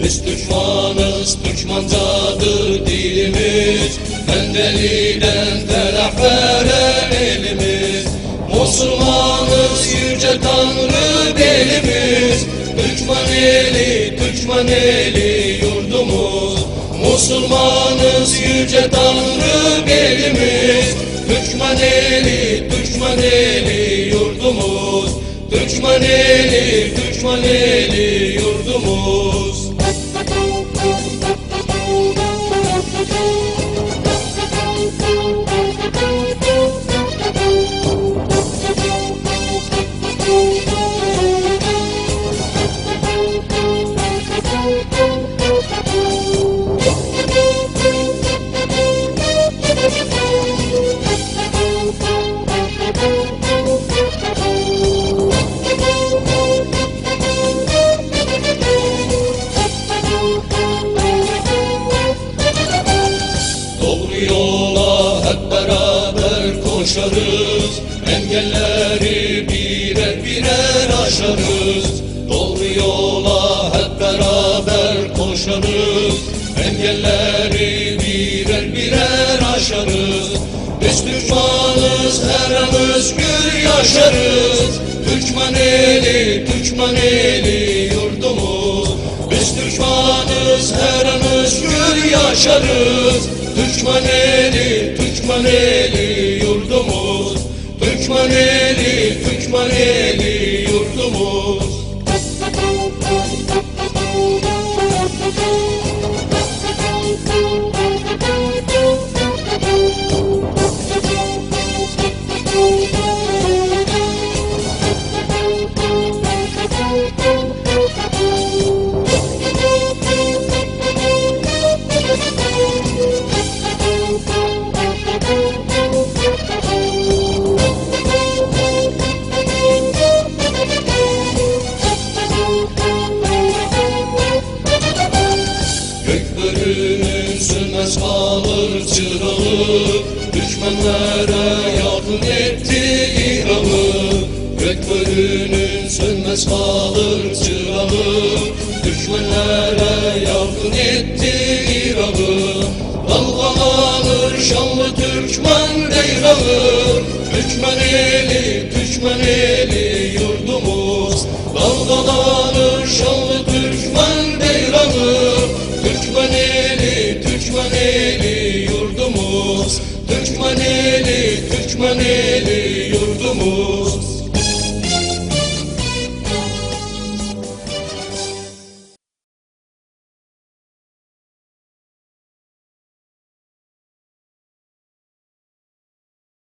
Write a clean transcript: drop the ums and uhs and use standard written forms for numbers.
Biz Türkmanız, Türkmancadır dilimiz, Mendeli'den telafere elimiz. Müslümanız, yüce Tanrı belimiz, Türkmen eli, Türkmen eli yurdumuz. Müslümanız, yüce Tanrı belimiz, Türkmen eli, Türkmen eli yurdumuz. Türkmen eli, Türkmen eli yurdumuz. Doğru yola hep beraber koşarız, engelleri birer birer aşarız. Doğru yola hep beraber koşarız, engelleri birer birer aşarız. Biz Türkmanız, her an özgür yaşarız, Türkmen eli, Türkmen eli yurdumuz. Biz Türkmanız, her an özgür yaşarız, Türkmen eli, Türkmen eli yurdumuz. Türkmen eli, Türkmen eli yurdumuz. Gökbörünün sönmez kalır çırağı, düşmanlara yardım etti İran'ı. Gökbörünün sönmez kalır çırağı, düşmanlara yardım etti İran'ı. Dalgalanır şanlı Türkmen beyrağı, Türkmen eli, Türkmen eli yurdumuz. Dalgalanır şanlı Türkmen beyrağı, Türkmen eli, Türkmen eli yurdumuz. Türkmen eli, Türkmen eli